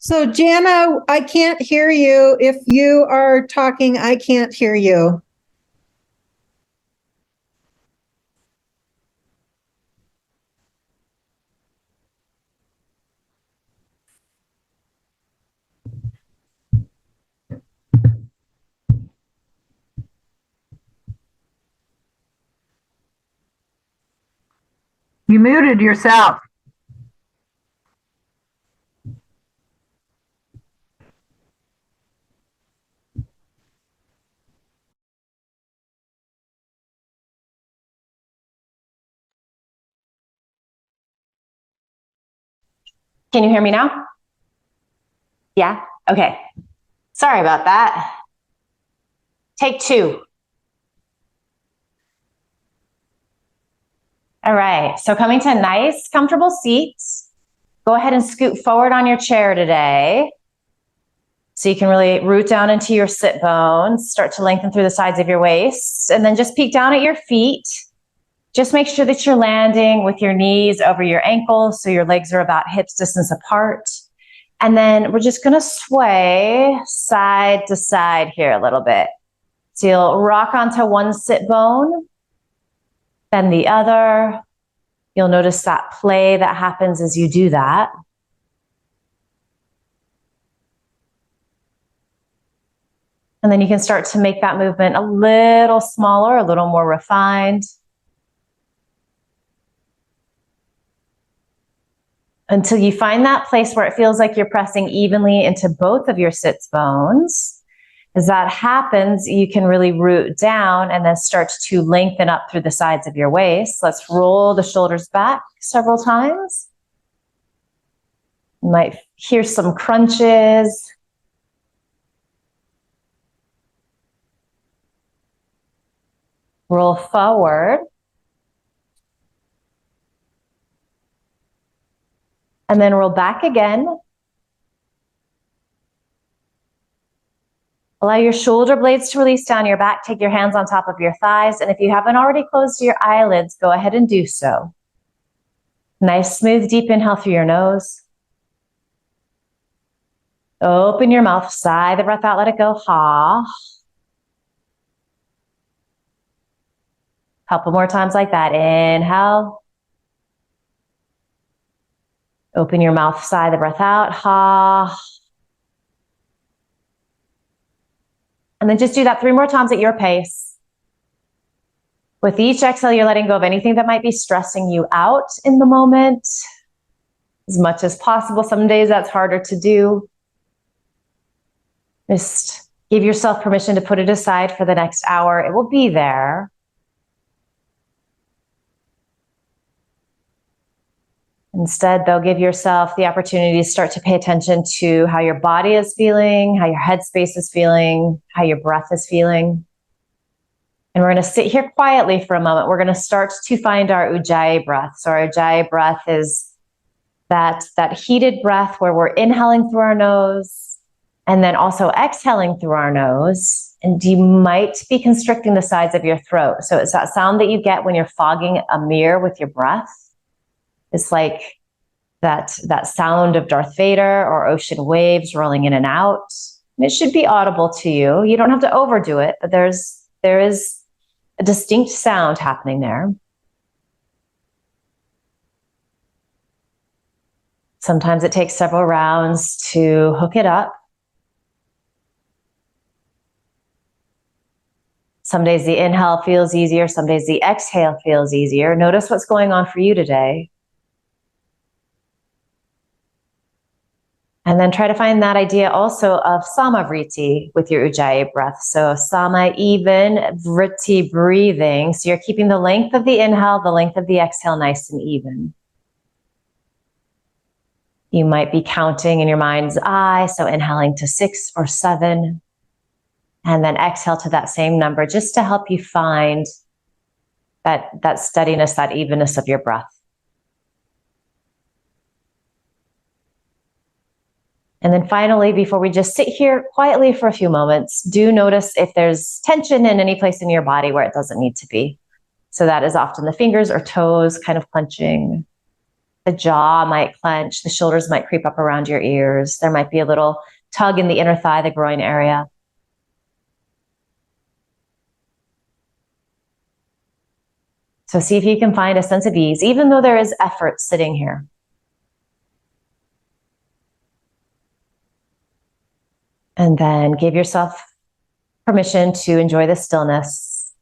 So, Jana, I can't hear you. If you are talking, I can't hear you. You muted yourself. Can you hear me now? Yeah? Okay. Sorry about that. Take two. All right, so coming to a nice, comfortable seat. Go ahead and scoot forward on your chair today. So you can really root down into your sit bones, start to lengthen through the sides of your waist, and then just peek down at your feet. Just make sure that you're landing with your knees over your ankles so your legs are about hips distance apart. And then we're just gonna sway side to side here a little bit. So you'll rock onto one sit bone, then the other. You'll notice that play that happens as you do that. And then you can start to make that movement a little smaller, a little more refined, until you find that place where it feels like you're pressing evenly into both of your sits bones. As that happens, you can really root down and then start to lengthen up through the sides of your waist. Let's roll the shoulders back several times. You might hear some crunches. Roll forward. And then roll back again. Allow your shoulder blades to release down your back. Take your hands on top of your thighs. And if you haven't already closed your eyelids, go ahead and do so. Nice, smooth, deep inhale through your nose. Open your mouth, sigh the breath out, let it go. Ha. Couple more times like that. Inhale. Open your mouth, sigh the breath out. Ha. And then just do that 3 more times at your pace. With each exhale, you're letting go of anything that might be stressing you out in the moment, as much as possible. Some days that's harder to do. Just give yourself permission to put it aside for the next hour. It will be there. Instead, though, give yourself the opportunity to start to pay attention to how your body is feeling, how your headspace is feeling, how your breath is feeling. And we're going to sit here quietly for a moment. We're going to start to find our Ujjayi breath. So our Ujjayi breath is that heated breath where we're inhaling through our nose and then also exhaling through our nose. And you might be constricting the sides of your throat. So it's that sound that you get when you're fogging a mirror with your breath. It's like that sound of Darth Vader or ocean waves rolling in and out. And it should be audible to you. You don't have to overdo it, but there is a distinct sound happening there. Sometimes it takes several rounds to hook it up. Some days the inhale feels easier, some days the exhale feels easier. Notice what's going on for you today. And then try to find that idea also of samavriti with your Ujjayi breath. So sama, even, vritti, breathing. So you're keeping the length of the inhale, the length of the exhale nice and even. You might be counting in your mind's eye, so inhaling to 6 or 7, and then exhale to that same number, just to help you find that steadiness, that evenness of your breath. And then finally, before we just sit here quietly for a few moments, do notice if there's tension in any place in your body where it doesn't need to be. So that is often the fingers or toes kind of clenching. The jaw might clench, the shoulders might creep up around your ears. There might be a little tug in the inner thigh, the groin area. So see if you can find a sense of ease, even though there is effort sitting here. And then give yourself permission to enjoy the stillness.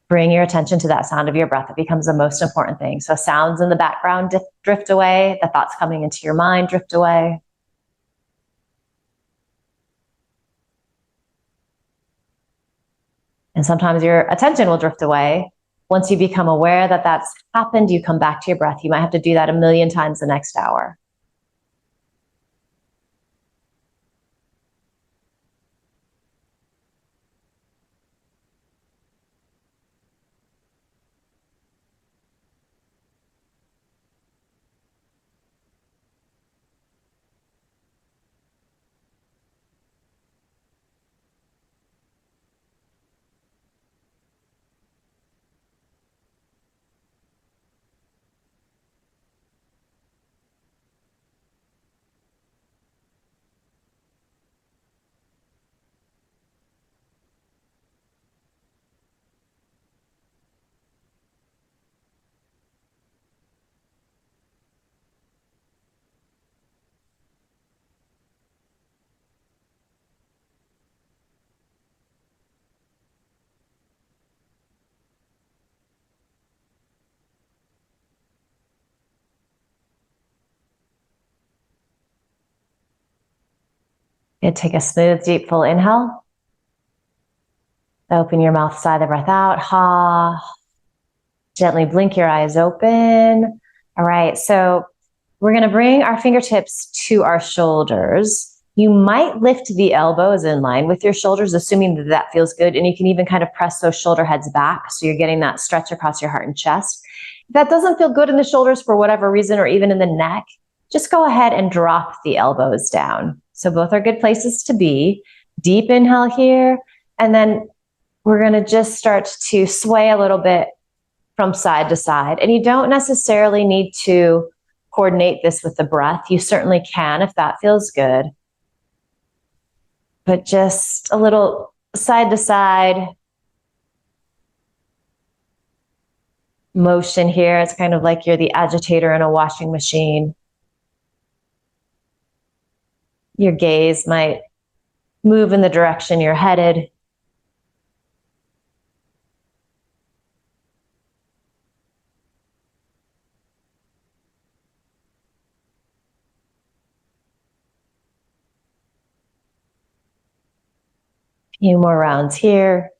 Bring your attention to that sound of your breath. It becomes the most important thing. So sounds in the background drift away. The thoughts coming into your mind drift away. And sometimes your attention will drift away. Once you become aware that that's happened, you come back to your breath. You might have to do that 1,000,000 times the next hour. You take a smooth, deep, full inhale. Open your mouth, sigh the breath out. Ha. Gently blink your eyes open. All right, so we're going to bring our fingertips to our shoulders. You might lift the elbows in line with your shoulders, assuming that that feels good. And you can even kind of press those shoulder heads back, so you're getting that stretch across your heart and chest. If that doesn't feel good in the shoulders for whatever reason, or even in the neck, just go ahead and drop the elbows down. So both are good places to be. Deep inhale here, and then we're going to just start to sway a little bit from side to side. And you don't necessarily need to coordinate this with the breath. You certainly can if that feels good. But just a little side to side motion here. It's kind of like you're the agitator in a washing machine. Your gaze might move in the direction you're headed. Few more rounds here.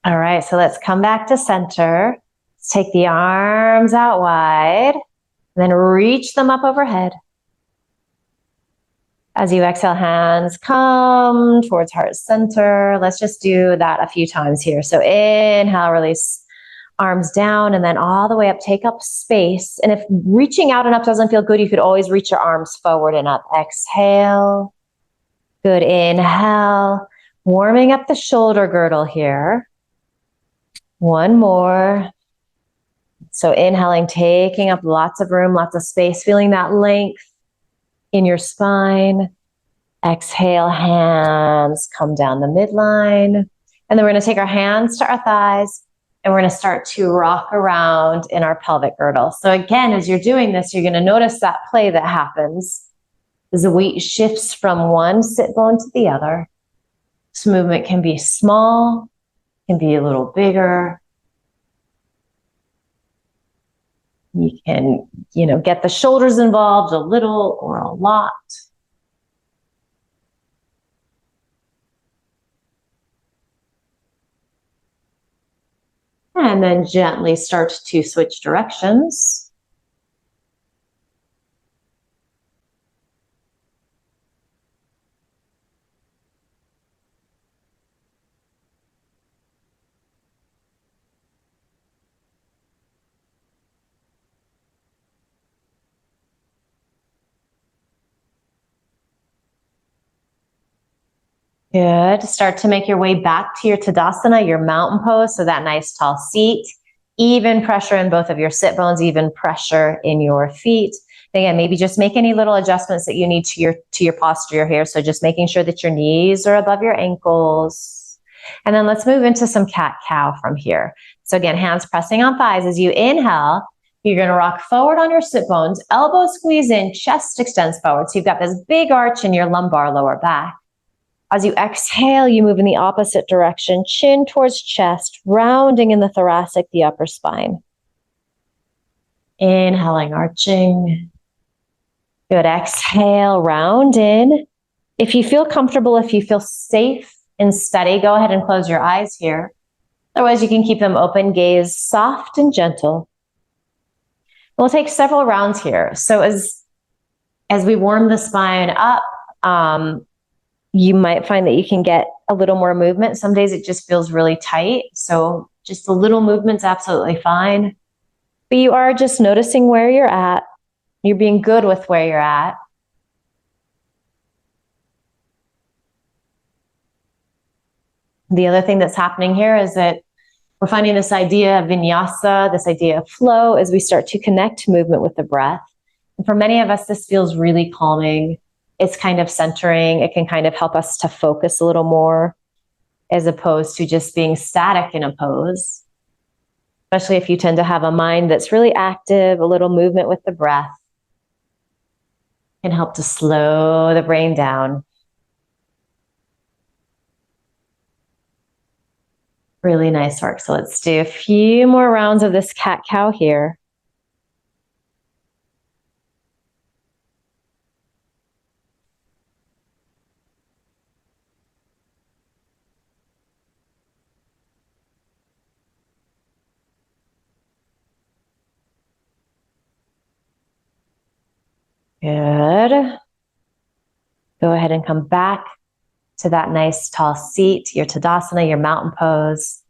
All right, so let's come back to center. Let's take the arms out wide, and then reach them up overhead. As you exhale, hands come towards heart center. Let's just do that a few times here. So inhale, release. Arms down and then all the way up, take up space. And if reaching out and up doesn't feel good, you could always reach your arms forward and up. Exhale. Good. Inhale. Warming up the shoulder girdle here. One more. So inhaling, taking up lots of room, lots of space, feeling that length in your spine. Exhale, hands come down the midline. And then we're going to take our hands to our thighs. And we're going to start to rock around in our pelvic girdle. So again, as you're doing this, you're going to notice that play that happens as the weight shifts from one sit bone to the other. This movement can be small, can be a little bigger. You can, get the shoulders involved a little or a lot. And then gently start to switch directions. Good. Start to make your way back to your Tadasana, your mountain pose. So that nice tall seat, even pressure in both of your sit bones, even pressure in your feet. Again, maybe just make any little adjustments that you need to your posture here. So just making sure that your knees are above your ankles. And then let's move into some cat-cow from here. So again, hands pressing on thighs. As you inhale, you're going to rock forward on your sit bones, elbows squeeze in, chest extends forward. So you've got this big arch in your lumbar lower back. As you exhale, you move in the opposite direction, chin towards chest, rounding in the thoracic, the upper spine. Inhaling, arching. Good. Exhale, round in. If you feel comfortable, if you feel safe and steady, go ahead and close your eyes here. Otherwise, you can keep them open, gaze soft and gentle. We'll take several rounds here. So as we warm the spine up, you might find that you can get a little more movement. Some days it just feels really tight. So just a little movement's absolutely fine. But you are just noticing where you're at. You're being good with where you're at. The other thing that's happening here is that we're finding this idea of vinyasa, this idea of flow, as we start to connect movement with the breath. And for many of us, this feels really calming. It's kind of centering. It can kind of help us to focus a little more as opposed to just being static in a pose. Especially if you tend to have a mind that's really active, a little movement with the breath can help to slow the brain down. Really nice work. So let's do a few more rounds of this cat-cow here. Good. Go ahead and come back to that nice tall seat, your Tadasana, your mountain pose.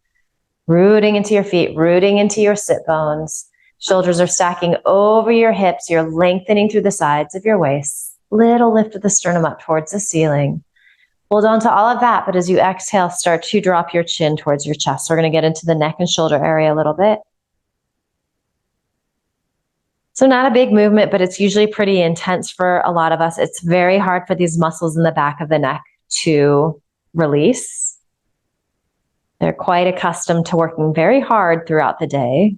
Rooting into your feet, rooting into your sit bones. Shoulders are stacking over your hips. You're lengthening through the sides of your waist. Little lift of the sternum up towards the ceiling. Hold on to all of that, but as you exhale, start to drop your chin towards your chest. So we're going to get into the neck and shoulder area a little bit. So not a big movement, but it's usually pretty intense for a lot of us. It's very hard for these muscles in the back of the neck to release. They're quite accustomed to working very hard throughout the day.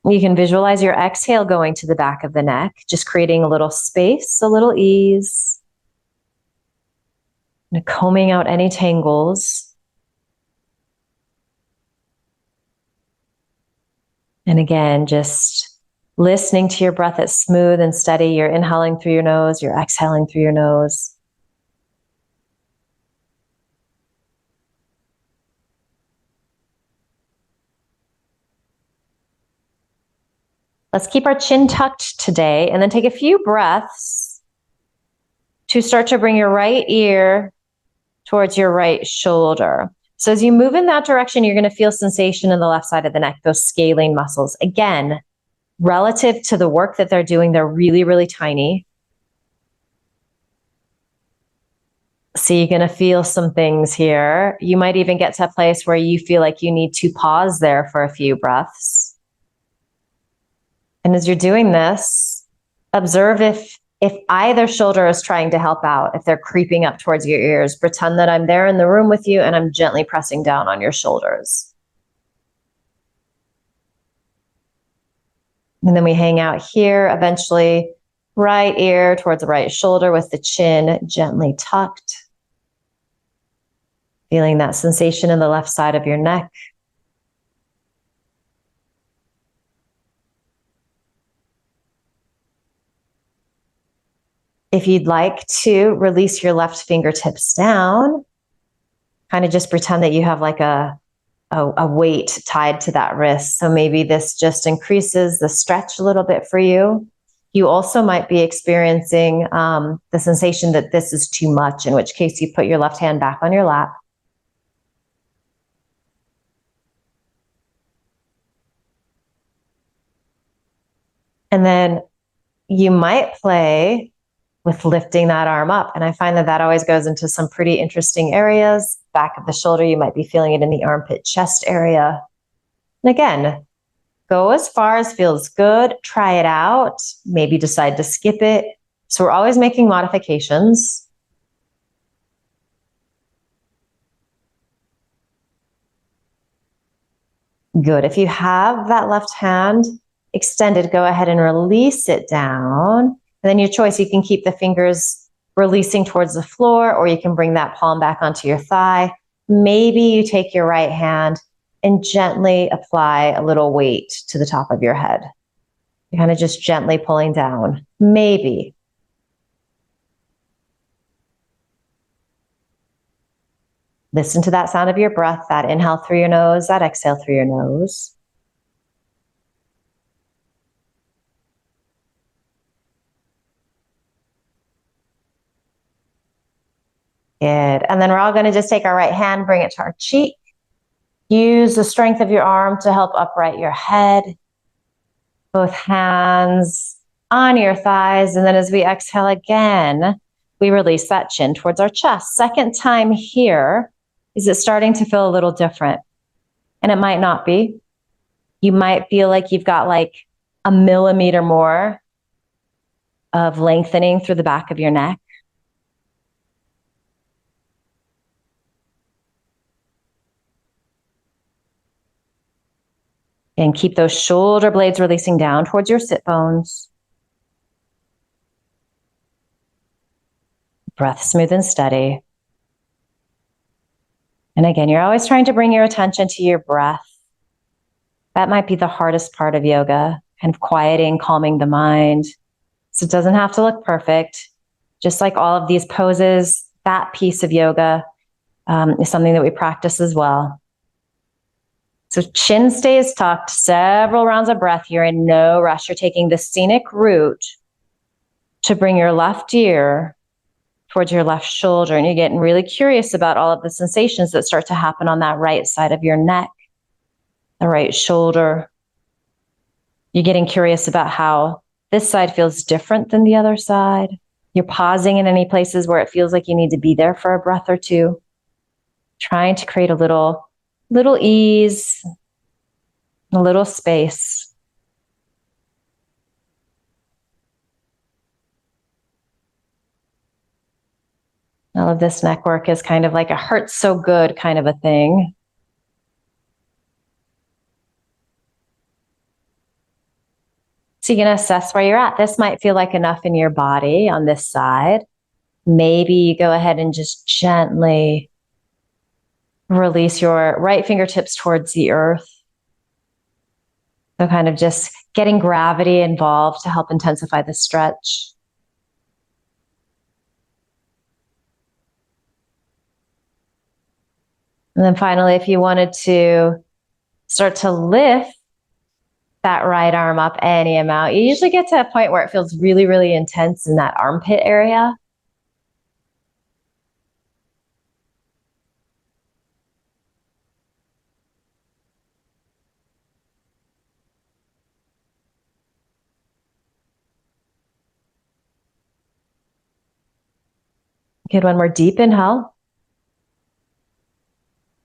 You can visualize your exhale going to the back of the neck, just creating a little space, a little ease, and combing out any tangles. And again, just listening to your breath that's smooth and steady. You're inhaling through your nose, you're exhaling through your nose. Let's keep our chin tucked today and then take a few breaths to start to bring your right ear towards your right shoulder. So as you move in that direction, you're going to feel sensation in the left side of the neck, those scalene muscles. Again, relative to the work that they're doing, they're really, really tiny. So you're going to feel some things here. You might even get to a place where you feel like you need to pause there for a few breaths. And as you're doing this, observe if either shoulder is trying to help out, if they're creeping up towards your ears. Pretend that I'm there in the room with you and I'm gently pressing down on your shoulders. And then we hang out here, eventually right ear towards the right shoulder with the chin gently tucked. Feeling that sensation in the left side of your neck. If you'd like to release your left fingertips down, kind of just pretend that you have like a weight tied to that wrist. So maybe this just increases the stretch a little bit for you. You also might be experiencing the sensation that this is too much, in which case you put your left hand back on your lap. And then you might play with lifting that arm up. And I find that that always goes into some pretty interesting areas. Back of the shoulder, you might be feeling it in the armpit chest area. And again, go as far as feels good, try it out, maybe decide to skip it. So we're always making modifications. Good. If you have that left hand extended, go ahead and release it down. And then your choice, you can keep the fingers releasing towards the floor, or you can bring that palm back onto your thigh. Maybe you take your right hand and gently apply a little weight to the top of your head. You're kind of just gently pulling down. Maybe. Listen to that sound of your breath, that inhale through your nose, that exhale through your nose. Good. And then we're all going to just take our right hand, bring it to our cheek. Use the strength of your arm to help upright your head. Both hands on your thighs. And then as we exhale again, we release that chin towards our chest. Second time here, is it starting to feel a little different? And it might not be. You might feel like you've got like a millimeter more of lengthening through the back of your neck. And keep those shoulder blades releasing down towards your sit bones. Breath smooth and steady. And again, you're always trying to bring your attention to your breath. That might be the hardest part of yoga, kind of quieting, calming the mind. So it doesn't have to look perfect. Just like all of these poses, that piece of yoga is something that we practice as well. So chin stays tucked, several rounds of breath. You're in no rush. You're taking the scenic route to bring your left ear towards your left shoulder. And you're getting really curious about all of the sensations that start to happen on that right side of your neck, the right shoulder. You're getting curious about how this side feels different than the other side. You're pausing in any places where it feels like you need to be there for a breath or two, trying to create a little ease, a little space. All of this neck work is kind of like a hurts so good kind of a thing. So you're going to assess where you're at. This might feel like enough in your body on this side. Maybe you go ahead and just gently release your right fingertips towards the earth. So kind of just getting gravity involved to help intensify the stretch. And then finally, if you wanted to start to lift that right arm up any amount, you usually get to a point where it feels really, really intense in that armpit area. Good, one more deep inhale.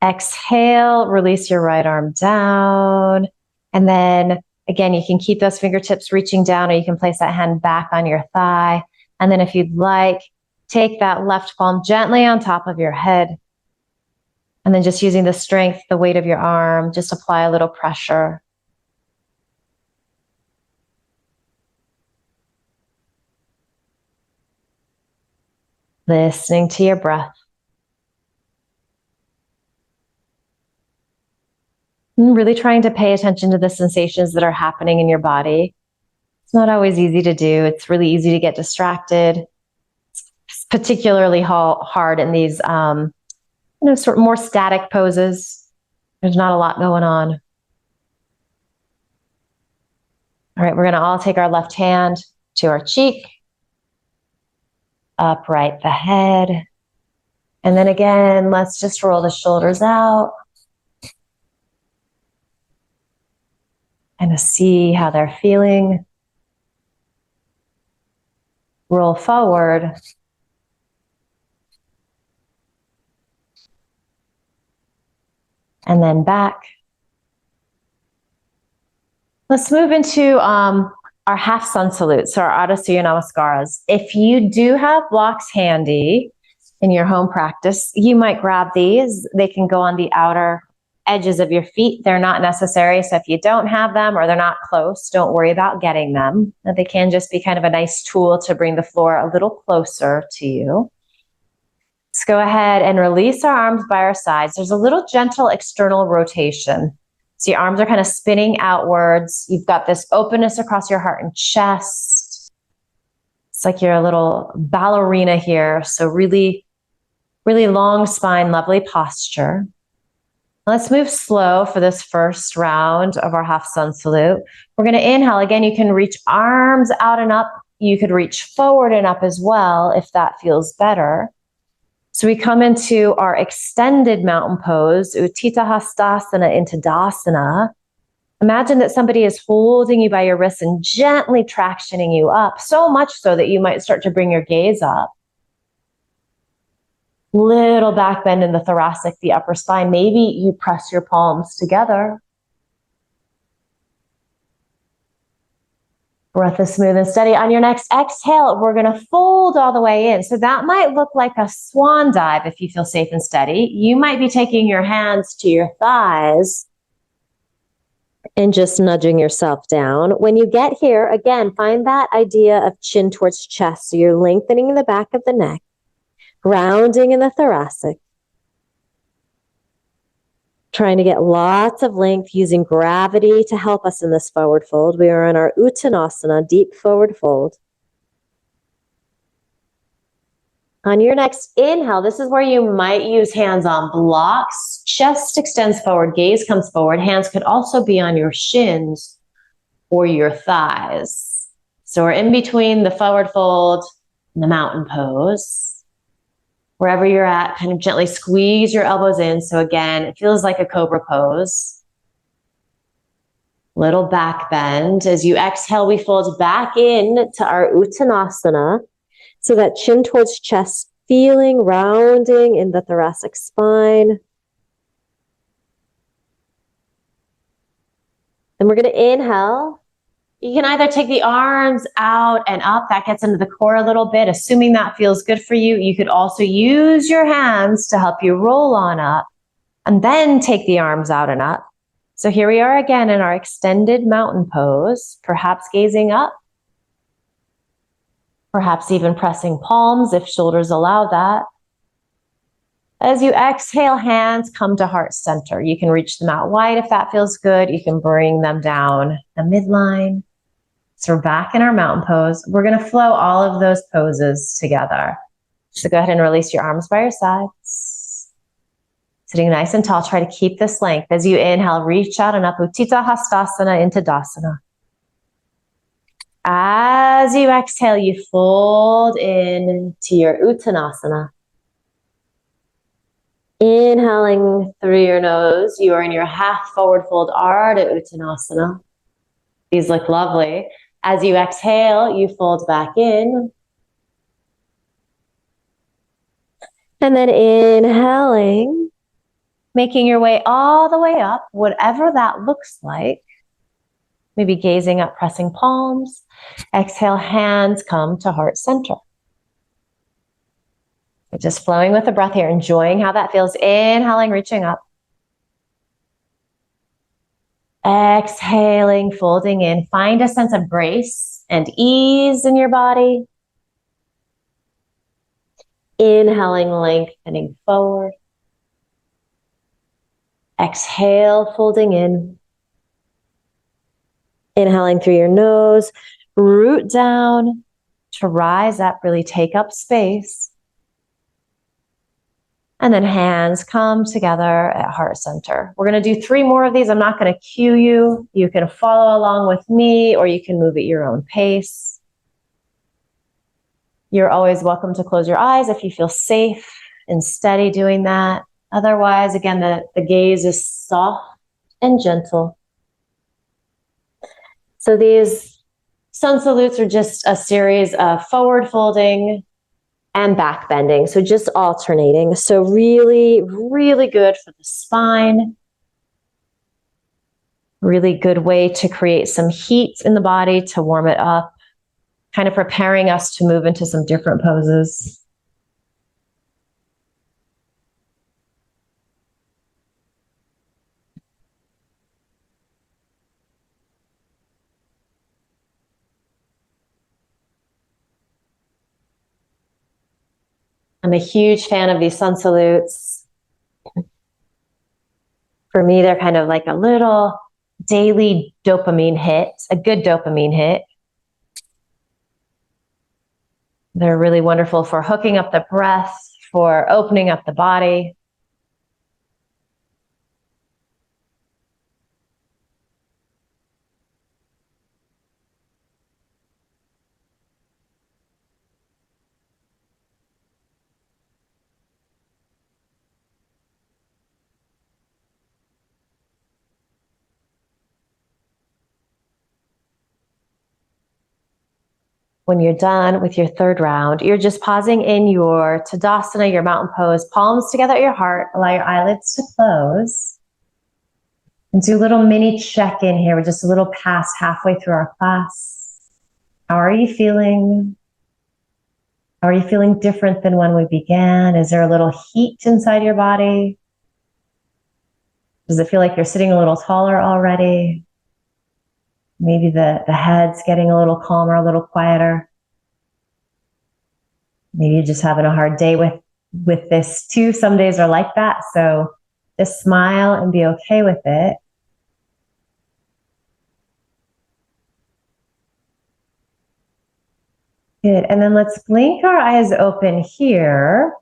Exhale, release your right arm down. And then again, you can keep those fingertips reaching down, or you can place that hand back on your thigh. And then if you'd like, take that left palm gently on top of your head. And then just using the strength, the weight of your arm, just apply a little pressure. Listening to your breath. And really trying to pay attention to the sensations that are happening in your body. It's not always easy to do. It's really easy to get distracted. It's particularly hard in these, sort of more static poses. There's not a lot going on. All right, we're going to all take our left hand to our cheek. Upright the head. And then again, let's just roll the shoulders out. And to see how they're feeling. roll forward. And then back. Let's move into our half sun salute, so our Ardha Surya Namaskaras. If you do have blocks handy in your home practice, you might grab these. They can go on the outer edges of your feet. They're not necessary, so if you don't have them or they're not close, don't worry about getting them. They can just be kind of a nice tool to bring the floor a little closer to you. Let's go ahead and release our arms by our sides. There's a little gentle external rotation. So your arms are kind of spinning outwards. You've got this openness across your heart and chest. It's like you're a little ballerina here. So really, really long spine, lovely posture. Let's move slow for this first round of our half sun salute. We're going to inhale. Again, you can reach arms out and up. You could reach forward and up as well if that feels better. So we come into our extended mountain pose, Utthita Hastasana into Dasana. Imagine that somebody is holding you by your wrists and gently tractioning you up, so much so that you might start to bring your gaze up. Little back bend in the thoracic, the upper spine. Maybe you press your palms together. Breath is smooth and steady. On your next exhale, we're going to fold all the way in. So that might look like a swan dive if you feel safe and steady. You might be taking your hands to your thighs and just nudging yourself down. When you get here, again, find that idea of chin towards chest. So you're lengthening the back of the neck, grounding in the thoracic. Trying to get lots of length using gravity to help us in this forward fold. We are in our Uttanasana, deep forward fold. On your next inhale, this is where you might use hands on blocks. Chest extends forward, gaze comes forward. Hands could also be on your shins or your thighs. So we're in between the forward fold and the mountain pose. Wherever you're at, kind of gently squeeze your elbows in. So again, it feels like a cobra pose. Little back bend. As you exhale, we fold back in to our Uttanasana. So that chin towards chest, feeling rounding in the thoracic spine. And we're going to inhale. You can either take the arms out and up. That gets into the core a little bit. Assuming that feels good for you, you could also use your hands to help you roll on up and then take the arms out and up. So here we are again in our extended mountain pose, perhaps gazing up, perhaps even pressing palms if shoulders allow that. As you exhale, hands come to heart center. You can reach them out wide if that feels good. You can bring them down the midline. So we're back in our mountain pose. We're going to flow all of those poses together. So go ahead and release your arms by your sides. Sitting nice and tall, try to keep this length. As you inhale, reach out and up, Utthita Hastasana into Dasana. As you exhale, you fold into your Uttanasana. Inhaling through your nose, you are in your half forward fold Ardha Uttanasana. These look lovely. As you exhale, you fold back in. And then inhaling, making your way all the way up, whatever that looks like. Maybe gazing up, pressing palms. Exhale, hands come to heart center. Just flowing with the breath here, enjoying how that feels. Inhaling, reaching up. Exhaling, folding in. Find a sense of grace and ease in your body. Inhaling, lengthening forward. Exhale, folding in. Inhaling through your nose, root down to rise up, really take up space. And then hands come together at heart center. We're going to do 3 more of these. I'm not going to cue you. You can follow along with me or you can move at your own pace. You're always welcome to close your eyes if you feel safe and steady doing that. Otherwise, again, the gaze is soft and gentle. So these Sun salutes are just a series of forward folding and back bending. So just alternating. So really, really good for the spine. Really good way to create some heat in the body, to warm it up, kind of preparing us to move into some different poses. I'm a huge fan of these sun salutes. For me, they're kind of like a little daily dopamine hit, a good dopamine hit. They're really wonderful for hooking up the breath, for opening up the body. When you're done with your third round, you're just pausing in your Tadasana, your mountain pose, palms together at your heart, allow your eyelids to close. And do a little mini check-in here. We're just a little past halfway through our class. How are you feeling? How are you feeling different than when we began? Is there a little heat inside your body? Does it feel like you're sitting a little taller already? Maybe the head's getting a little calmer, a little quieter. Maybe you're just having a hard day with this too. Some days are like that. So just smile and be okay with it. Good. And then let's blink our eyes open here.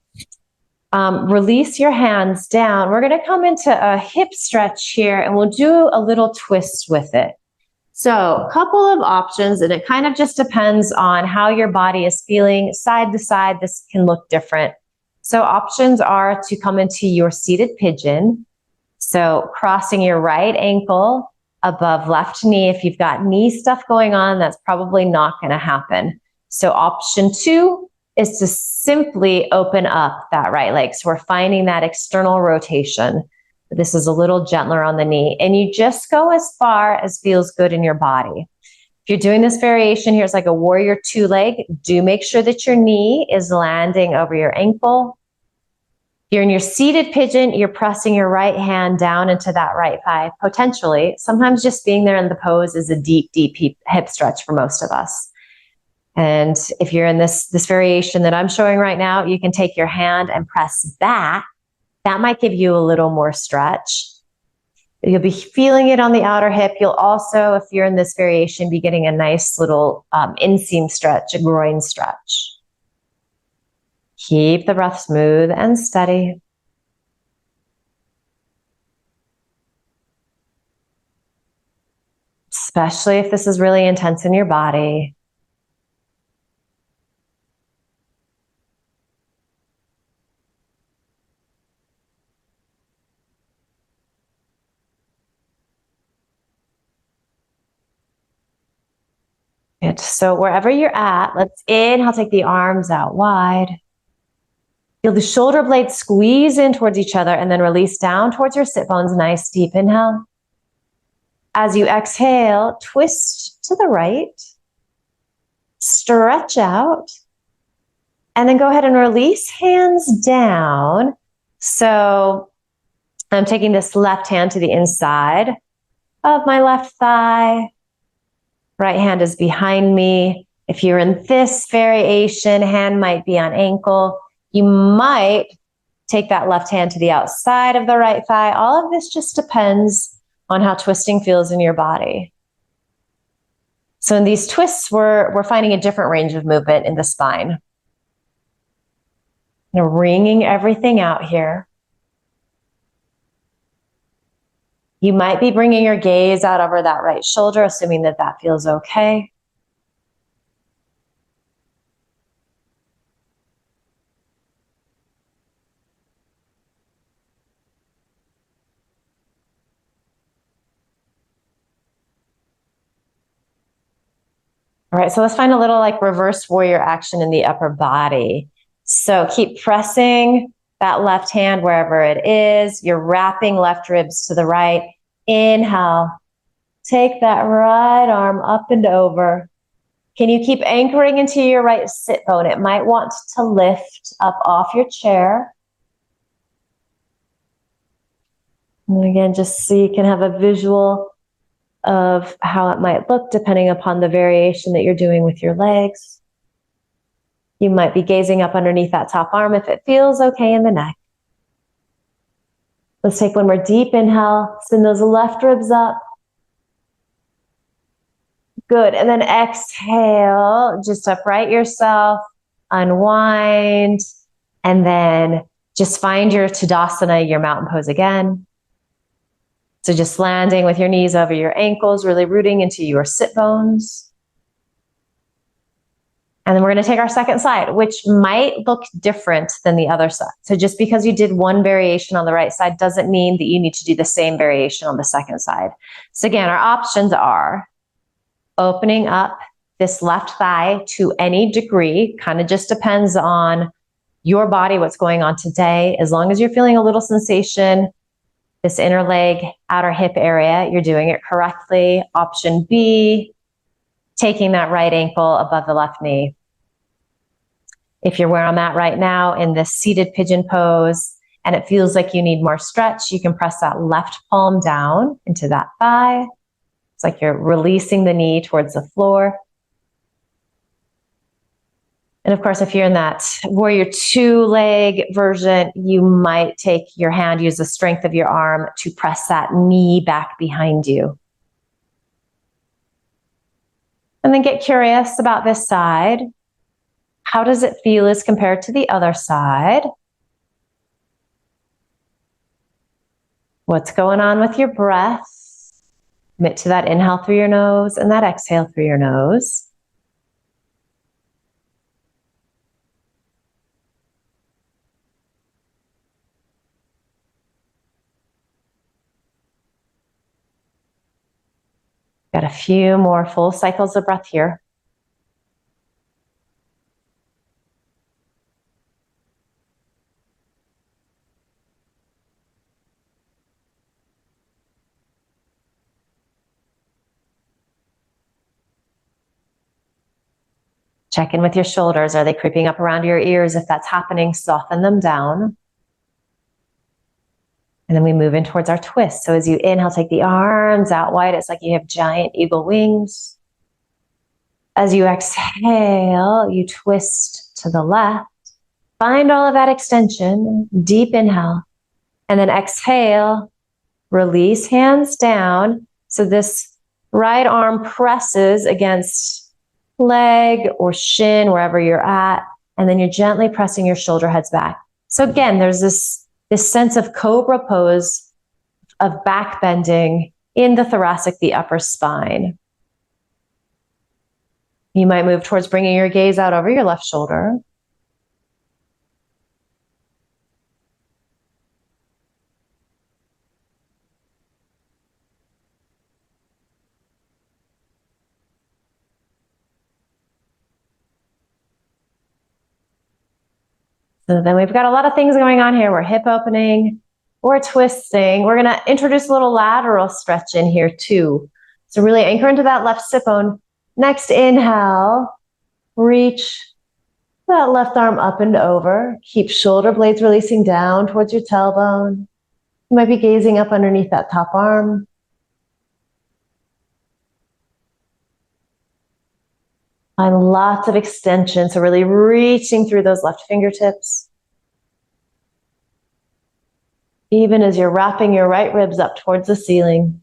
Release your hands down. We're going to come into a hip stretch here and we'll do a little twist with it. So a couple of options, and it kind of just depends on how your body is feeling. Side to side, this can look different. So options are to come into your seated pigeon. So crossing your right ankle above left knee. If you've got knee stuff going on, that's probably not going to happen. So option 2 is to simply open up that right leg. So we're finding that external rotation. This is a little gentler on the knee. And you just go as far as feels good in your body. If you're doing this variation, here's like a warrior 2 leg. Do make sure that your knee is landing over your ankle. If you're in your seated pigeon, you're pressing your right hand down into that right thigh, potentially. Sometimes just being there in the pose is a deep, deep hip stretch for most of us. And if you're in this variation that I'm showing right now, you can take your hand and press back. That might give you a little more stretch. You'll be feeling it on the outer hip. You'll also, if you're in this variation, be getting a nice little inseam stretch, a groin stretch. Keep the breath smooth and steady. Especially if this is really intense in your body. Good. So wherever you're at, let's inhale, take the arms out wide. Feel the shoulder blades squeeze in towards each other and then release down towards your sit bones. Nice deep inhale. As you exhale, twist to the right, stretch out, and then go ahead and release hands down. So I'm taking this left hand to the inside of my left thigh. Right hand is behind me. If you're in this variation, hand might be on ankle. You might take that left hand to the outside of the right thigh. All of this just depends on how twisting feels in your body. So in these twists, we're finding a different range of movement in the spine. Wringing everything out here. You might be bringing your gaze out over that right shoulder, assuming that that feels okay. All right, so let's find a little like reverse warrior action in the upper body. So keep pressing that left hand wherever it is. You're wrapping left ribs to the right. Inhale. Take that right arm up and over. Can you keep anchoring into your right sit bone? It might want to lift up off your chair. And again, just so you can have a visual of how it might look depending upon the variation that you're doing with your legs. You might be gazing up underneath that top arm if it feels okay in the neck. Let's take one more deep inhale. Send those left ribs up. Good. And then exhale, just upright yourself, unwind, and then just find your Tadasana, your mountain pose again. So just landing with your knees over your ankles, really rooting into your sit bones. And then we're going to take our second side, which might look different than the other side. So just because you did one variation on the right side doesn't mean that you need to do the same variation on the second side. So again, our options are opening up this left thigh to any degree, kind of just depends on your body, what's going on today. As long as you're feeling a little sensation, this inner leg, outer hip area, you're doing it correctly. Option B, taking that right ankle above the left knee. If you're where I'm at right now in this seated pigeon pose and it feels like you need more stretch, you can press that left palm down into that thigh. It's like you're releasing the knee towards the floor. And of course, if you're in that warrior two leg version, you might take your hand, use the strength of your arm to press that knee back behind you. And then get curious about this side. How does it feel as compared to the other side? What's going on with your breath? Commit to that inhale through your nose and that exhale through your nose. Got a few more full cycles of breath here. Check in with your shoulders. Are they creeping up around your ears? If that's happening, soften them down. And then we move in towards our twist. So as you inhale, take the arms out wide. It's like you have giant eagle wings. As you exhale, you twist to the left. Find all of that extension. Deep inhale. And then exhale, release hands down. So this right arm presses against leg or shin, wherever you're at. And then you're gently pressing your shoulder heads back. So again, there's this sense of cobra pose of back bending in the thoracic, the upper spine. You might move towards bringing your gaze out over your left shoulder. So then we've got a lot of things going on here. We're hip opening, we're twisting. We're going to introduce a little lateral stretch in here too. So really anchor into that left sit bone. Next inhale, reach that left arm up and over. Keep shoulder blades releasing down towards your tailbone. You might be gazing up underneath that top arm. Find lots of extension, so really reaching through those left fingertips. Even as you're wrapping your right ribs up towards the ceiling.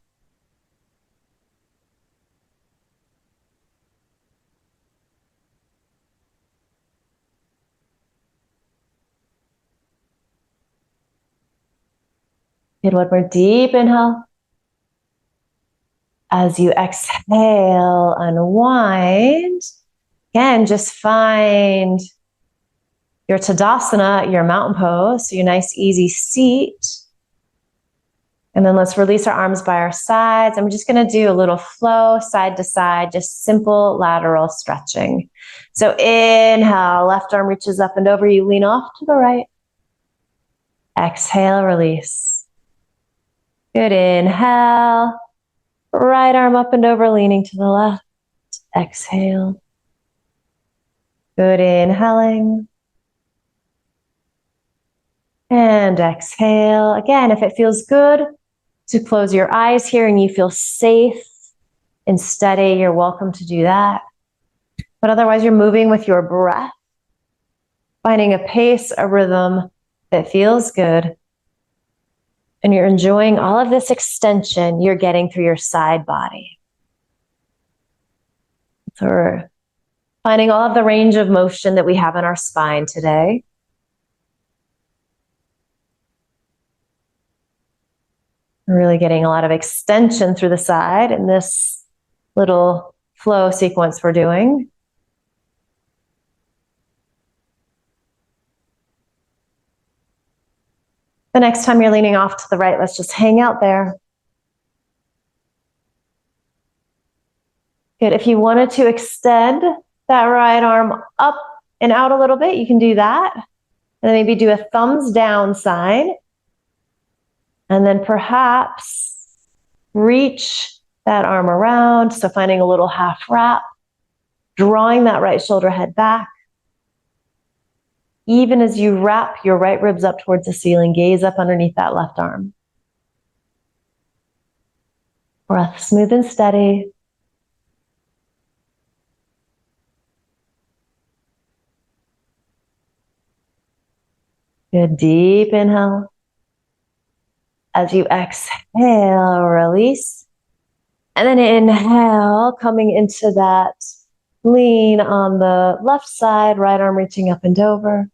Good, one more deep inhale. As you exhale, unwind. Again, just find your Tadasana, your mountain pose, so your nice easy seat. And then let's release our arms by our sides. I'm just going to do a little flow side to side, just simple lateral stretching. So inhale, left arm reaches up and over. You lean off to the right. Exhale, release. Good. Inhale, right arm up and over, leaning to the left. Exhale. Good. Inhaling. And exhale. Again, if it feels good to close your eyes here and you feel safe and steady, you're welcome to do that. But otherwise, you're moving with your breath, finding a pace, a rhythm that feels good. And you're enjoying all of this extension you're getting through your side body. So we're finding all of the range of motion that we have in our spine today. We're really getting a lot of extension through the side in this little flow sequence we're doing. The next time you're leaning off to the right, let's just hang out there. Good. If you wanted to extend that right arm up and out a little bit, you can do that. And then maybe do a thumbs down sign. And then perhaps reach that arm around. So finding a little half wrap, drawing that right shoulder head back. Even as you wrap your right ribs up towards the ceiling, gaze up underneath that left arm. Breath smooth and steady. Good, deep inhale. As you exhale, release. And then inhale, coming into that lean on the left side, right arm reaching up and over.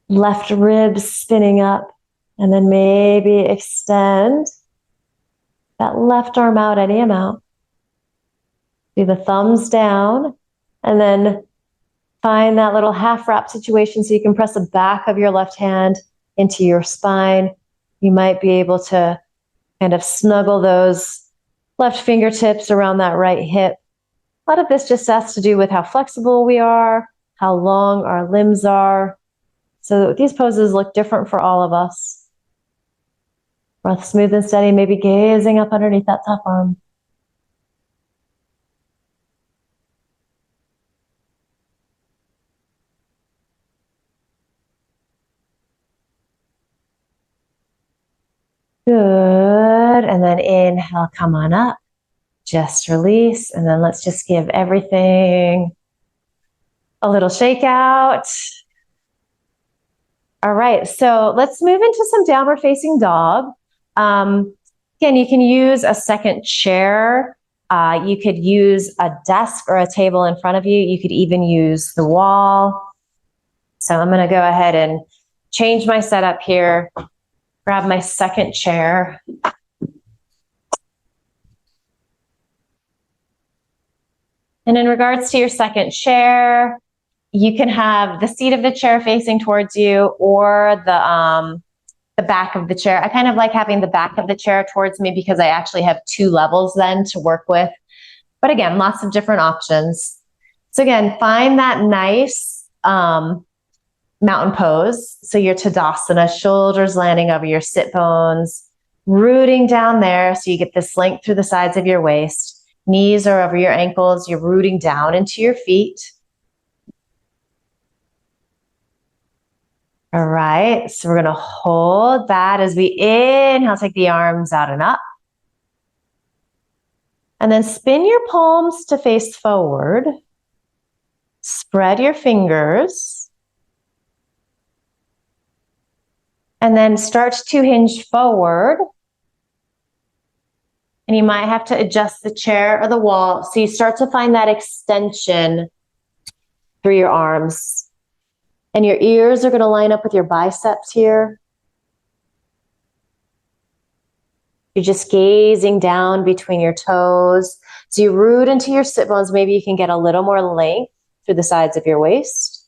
Left ribs spinning up. And then maybe extend that left arm out any amount. Do the thumbs down. And then find that little half wrap situation so you can press the back of your left hand into your spine. You might be able to kind of snuggle those left fingertips around that right hip. A lot of this just has to do with how flexible we are, how long our limbs are. So these poses look different for all of us. Breath smooth and steady, maybe gazing up underneath that top arm. Good. And then inhale, come on up. Just release. And then let's just give everything a little shake out. All right. So let's move into some downward facing dog. Again, you can use a second chair. You could use a desk or a table in front of you. You could even use the wall. So I'm going to go ahead and change my setup here. Grab my second chair. And in regards to your second chair, you can have the seat of the chair facing towards you or the back of the chair. I kind of like having the back of the chair towards me because I actually have two levels then to work with. But again, lots of different options. So again, find that nice mountain pose. So your Tadasana, shoulders landing over your sit bones, rooting down there so you get this length through the sides of your waist. Knees are over your ankles. You're rooting down into your feet. All right, so we're going to hold that as we inhale, take the arms out and up. And then spin your palms to face forward. Spread your fingers. And then start to hinge forward. And you might have to adjust the chair or the wall. So you start to find that extension through your arms. And your ears are going to line up with your biceps here. You're just gazing down between your toes. So you root into your sit bones. Maybe you can get a little more length through the sides of your waist.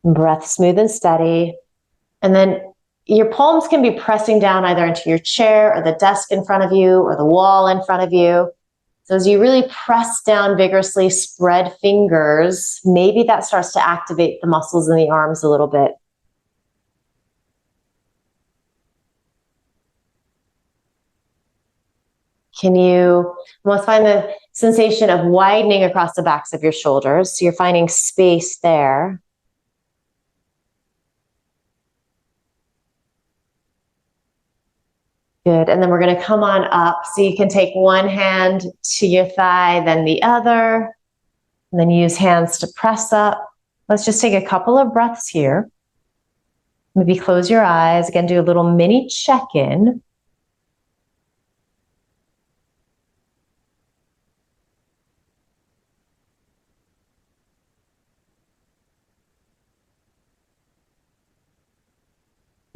Breath smooth and steady. And then your palms can be pressing down either into your chair or the desk in front of you or the wall in front of you. So as you really press down vigorously, spread fingers, maybe that starts to activate the muscles in the arms a little bit. Can you almost find the sensation of widening across the backs of your shoulders? So you're finding space there. Good. And then we're going to come on up. So you can take one hand to your thigh, then the other, and then use hands to press up. Let's just take a couple of breaths here. Maybe close your eyes. Again, do a little mini check-in.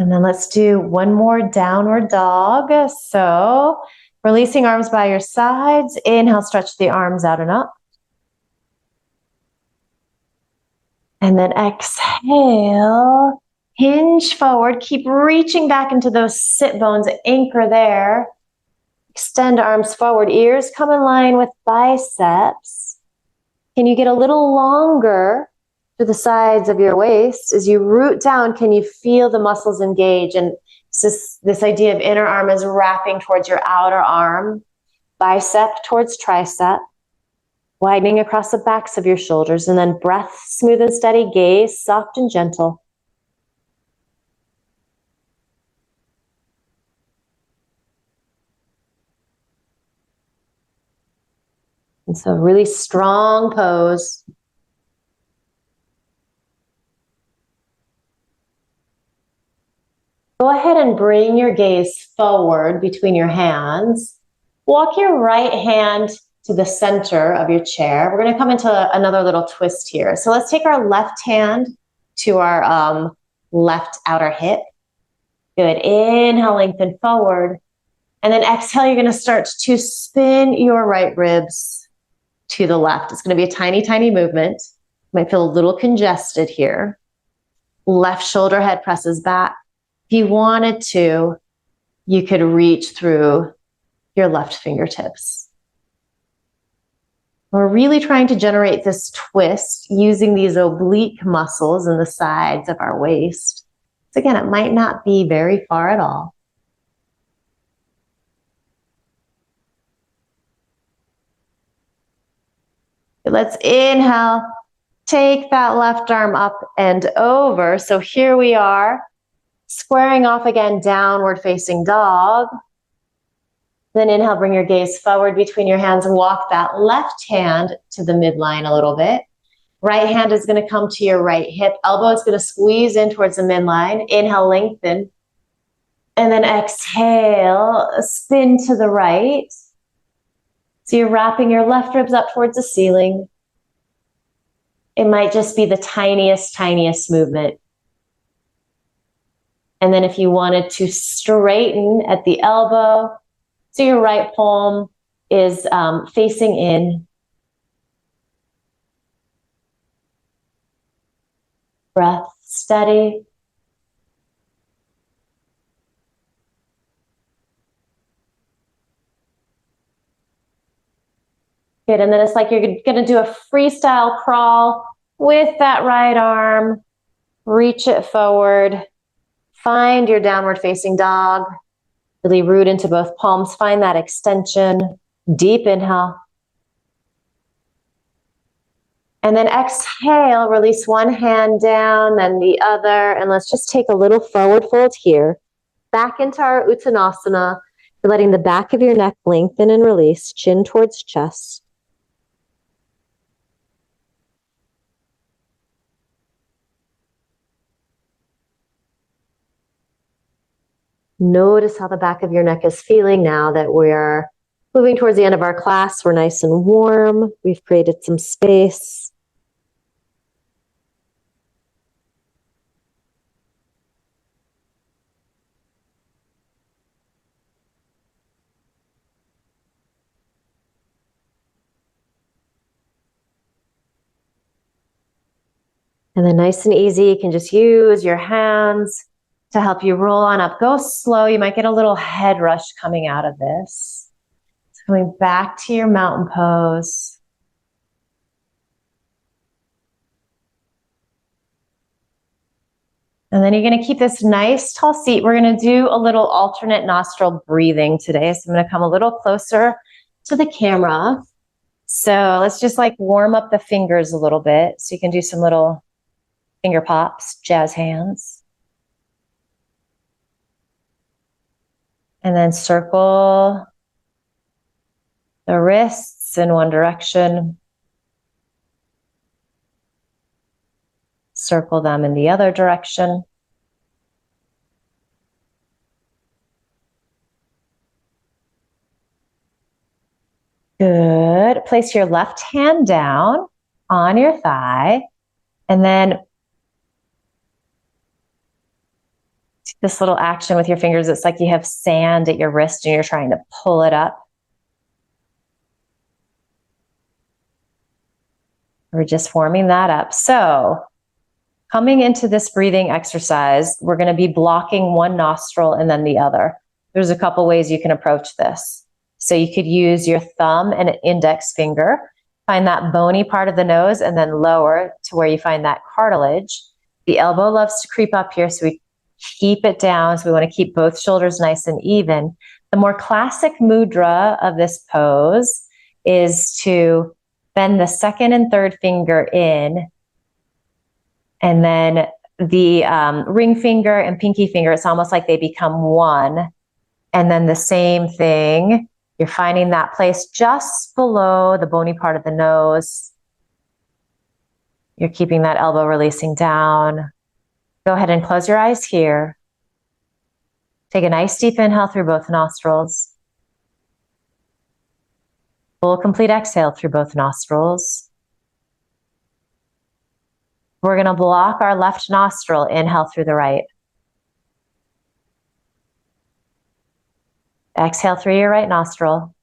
And then let's do one more downward dog. So releasing arms by your sides. Inhale, stretch the arms out and up. And then exhale, hinge forward. Keep reaching back into those sit bones. Anchor there. Extend arms forward. Ears come in line with biceps. Can you get a little longer to the sides of your waist? As you root down, can you feel the muscles engage? And this idea of inner arm is wrapping towards your outer arm, bicep towards tricep, widening across the backs of your shoulders, and then breath smooth and steady, gaze soft and gentle. And so really strong pose. Go ahead and bring your gaze forward between your hands. Walk your right hand to the center of your chair. We're going to come into another little twist here. So let's take our left hand to our left outer hip. Good. Inhale, lengthen forward. And then exhale, you're going to start to spin your right ribs to the left. It's going to be a tiny, tiny movement. Might feel a little congested here. Left shoulder head presses back. If you wanted to, you could reach through your left fingertips. We're really trying to generate this twist using these oblique muscles in the sides of our waist. So again, it might not be very far at all. Let's inhale, take that left arm up and over. So here we are, squaring off again, downward facing dog. Then inhale, bring your gaze forward between your hands and walk that left hand to the midline a little bit. Right hand is going to come to your right hip. Elbow is going to squeeze in towards the midline. Inhale, lengthen. And then exhale, spin to the right. So you're wrapping your left ribs up towards the ceiling. It might just be the tiniest, tiniest movement. And then if you wanted to straighten at the elbow, so your right palm is facing in. Breath steady. Good, and then it's like you're gonna do a freestyle crawl with that right arm. Reach it forward. Find your downward facing dog. Really root into both palms. Find that extension. Deep inhale. And then exhale, release one hand down, then the other. And let's just take a little forward fold here. Back into our Uttanasana. You're letting the back of your neck lengthen and release, chin towards chest. Notice how the back of your neck is feeling now that we're moving towards the end of our class. We're nice and warm. We've created some space. And then nice and easy, you can just use your hands to help you roll on up. Go slow. You might get a little head rush coming out of this. Coming back to your mountain pose. And then you're going to keep this nice tall seat. We're going to do a little alternate nostril breathing today. So I'm going to come a little closer to the camera. So let's just like warm up the fingers a little bit. So you can do some little finger pops, jazz hands. And then circle the wrists in one direction. Circle them in the other direction. Good. Place your left hand down on your thigh. And then this little action with your fingers, it's like you have sand at your wrist and you're trying to pull it up. We're just warming that up. So coming into this breathing exercise, we're going to be blocking one nostril and then the other. There's a couple ways you can approach this. So you could use your thumb and an index finger, find that bony part of the nose and then lower to where you find that cartilage. The elbow loves to creep up here, so we keep it down. So we want to keep both shoulders nice and even. The more classic mudra of this pose is to bend the second and third finger in, and then the ring finger and pinky finger, it's almost like they become one. And then the same thing, you're finding that place just below the bony part of the nose. You're keeping that elbow releasing down. Go ahead and close your eyes here. Take a nice deep inhale through both nostrils. Full complete exhale through both nostrils. We're going to block our left nostril. Inhale through the right. Exhale through your right nostril.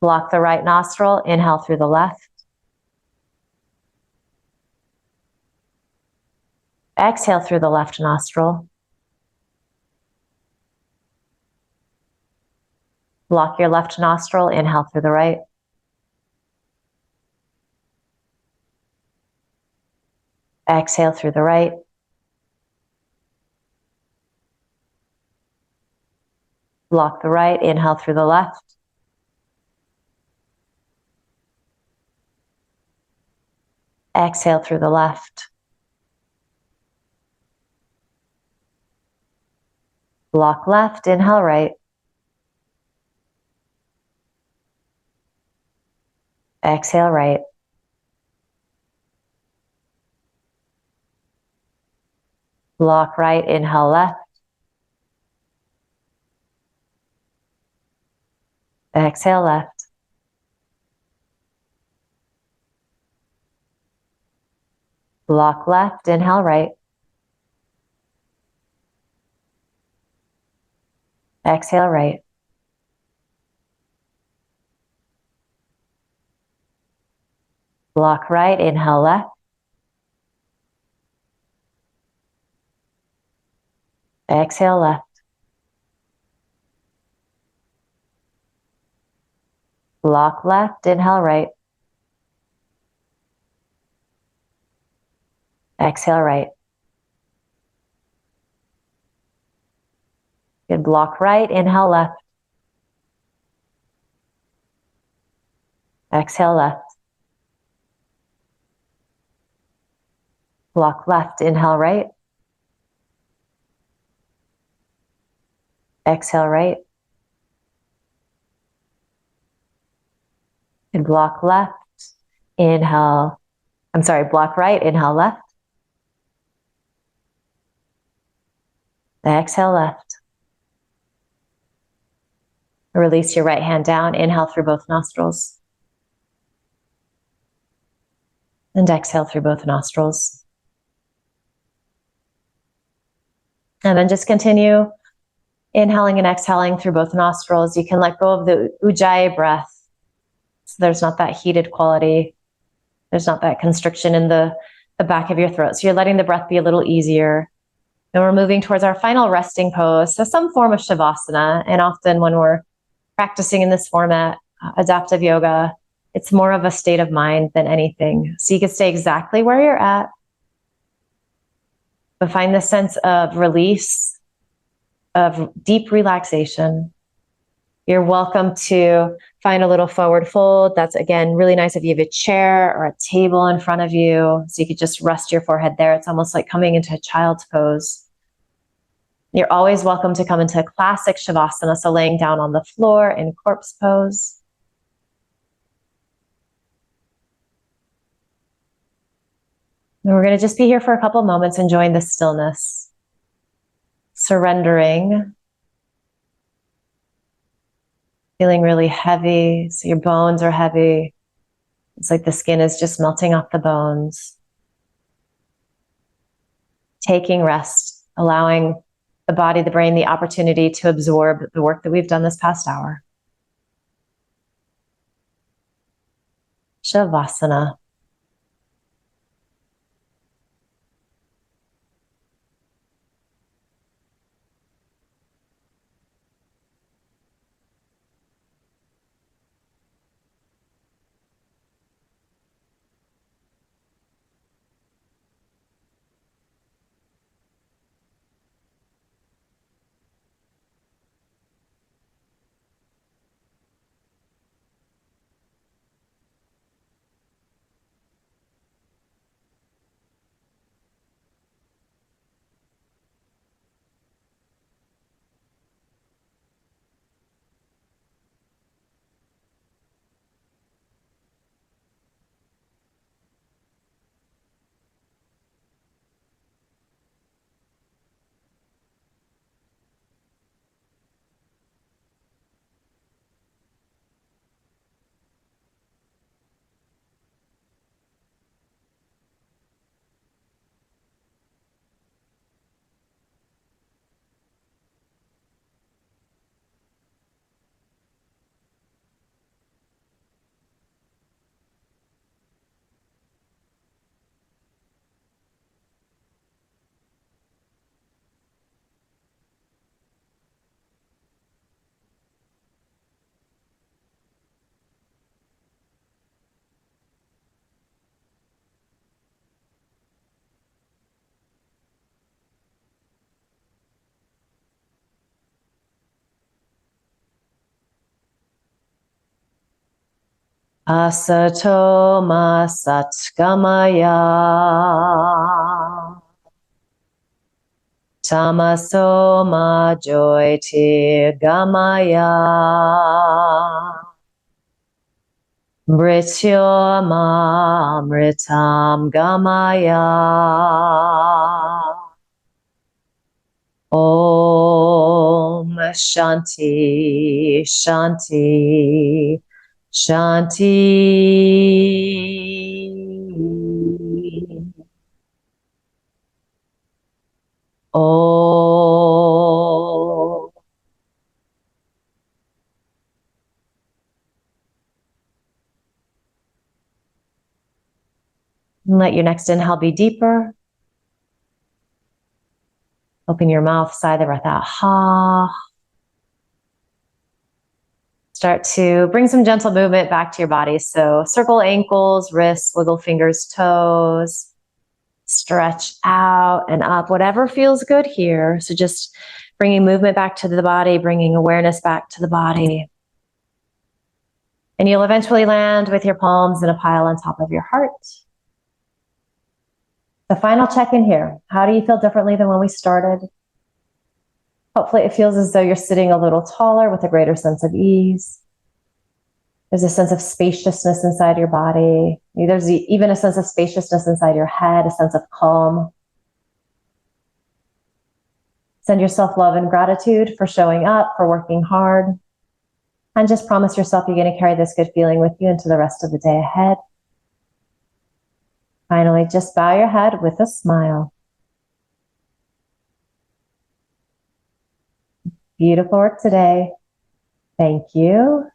Block the right nostril. Inhale through the left. Exhale through the left nostril. Block your left nostril. Inhale through the right. Exhale through the right. Block the right. Inhale through the left. Exhale through the left. Block left. Inhale right. Exhale right. Block right. Inhale left. Exhale left. Block left. Inhale right. Exhale right. Block right. Inhale left. Exhale left. Block left. Inhale right. Exhale right. Good. Block right. Inhale left. Exhale left. Block left. Inhale right. Exhale right. And block left. Inhale. Block right. Inhale left. Exhale left. Release your right hand down. Inhale through both nostrils. And exhale through both nostrils. And then just continue inhaling and exhaling through both nostrils. You can let go of the ujjayi breath, so there's not that heated quality. There's not that constriction in the back of your throat. So you're letting the breath be a little easier. And we're moving towards our final resting pose. So some form of shavasana. And often when we're practicing in this format, adaptive yoga, it's more of a state of mind than anything. So you can stay exactly where you're at, but find the sense of release, of deep relaxation. You're welcome to find a little forward fold. That's, again, really nice if you have a chair or a table in front of you, so you could just rest your forehead there. It's almost like coming into a child's pose. You're always welcome to come into classic shavasana, so laying down on the floor in corpse pose. And we're going to just be here for a couple moments, enjoying the stillness, surrendering, feeling really heavy. So your bones are heavy. It's like the skin is just melting off the bones. Taking rest, allowing the body, the brain, the opportunity to absorb the work that we've done this past hour. Shavasana. Asato ma satgamaya. Tamaso ma jyotirgamaya. Mrityo ma mritam gamaya. Om Shanti Shanti Shanti. Om. And let your next inhale be deeper. Open your mouth, sigh the breath out. Ha. Start to bring some gentle movement back to your body. So circle ankles, wrists, wiggle fingers, toes. Stretch out and up, whatever feels good here. So just bringing movement back to the body, bringing awareness back to the body. And you'll eventually land with your palms in a pile on top of your heart. The final check-in here. How do you feel differently than when we started? Hopefully it feels as though you're sitting a little taller with a greater sense of ease. There's a sense of spaciousness inside your body. There's even a sense of spaciousness inside your head, a sense of calm. Send yourself love and gratitude for showing up, for working hard. And just promise yourself you're going to carry this good feeling with you into the rest of the day ahead. Finally, just bow your head with a smile. Beautiful work today. Thank you.